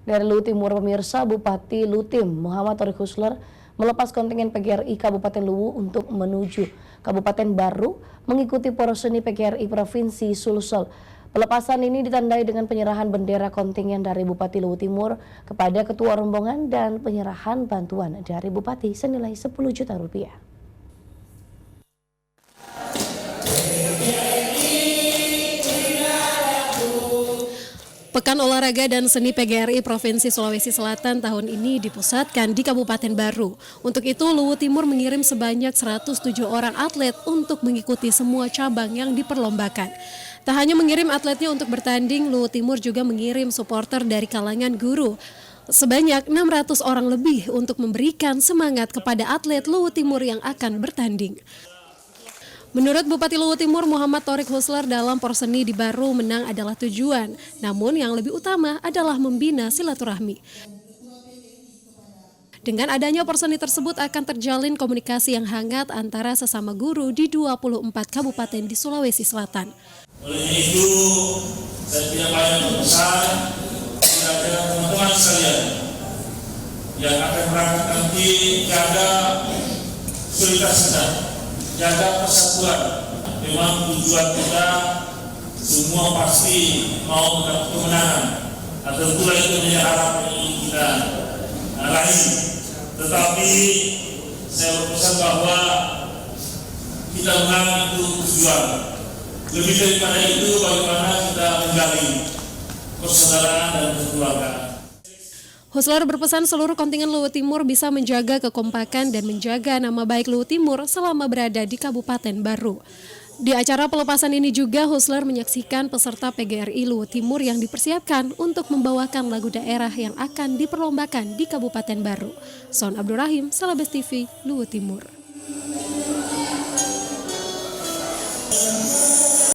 Dari Luwu Timur, pemirsa, Bupati Lutim Muhammad Thoriq Husler melepas kontingen PGRI Kabupaten Luwu untuk menuju Kabupaten Baru mengikuti Poros Seni PGRI Provinsi Sulsel. Pelepasan ini ditandai dengan penyerahan bendera kontingen dari Bupati Luwu Timur kepada Ketua Rombongan dan penyerahan bantuan dari Bupati senilai 10 juta rupiah. Pekan Olahraga dan Seni PGRI Provinsi Sulawesi Selatan tahun ini dipusatkan di Kabupaten Baru. Untuk itu, Luwu Timur mengirim sebanyak 107 orang atlet untuk mengikuti semua cabang yang diperlombakan. Tak hanya mengirim atletnya untuk bertanding, Luwu Timur juga mengirim supporter dari kalangan guru. Sebanyak 600 orang lebih untuk memberikan semangat kepada atlet Luwu Timur yang akan bertanding. Menurut Bupati Luwu Timur Muhammad Thoriq Husler, dalam Porseni di Baru menang adalah tujuan, namun yang lebih utama adalah membina silaturahmi. Dengan adanya Porseni tersebut akan terjalin komunikasi yang hangat antara sesama guru di 24 kabupaten di Sulawesi Selatan. Oleh itu, saya punya banyak pesan kepada teman-teman sekalian yang akan berangkat nanti, jaga soliditas kita, jaga persatuan. Memang tujuan kita semua pasti mau mendapat kemenangan, atau pula itu menjadi harapan yang ingin kita raih. Tetapi saya berpesan bahwa kita menang itu tujuan. Lebih daripada itu, bagaimana kita menjalin persaudaraan dan kekeluargaan. Husler berpesan seluruh kontingen Luwu Timur bisa menjaga kekompakan dan menjaga nama baik Luwu Timur selama berada di Kabupaten Baru. Di acara pelepasan ini juga Husler menyaksikan peserta PGRI Luwu Timur yang dipersiapkan untuk membawakan lagu daerah yang akan diperlombakan di Kabupaten Baru. Son Abdurrahim, Salabes TV, Luwu Timur.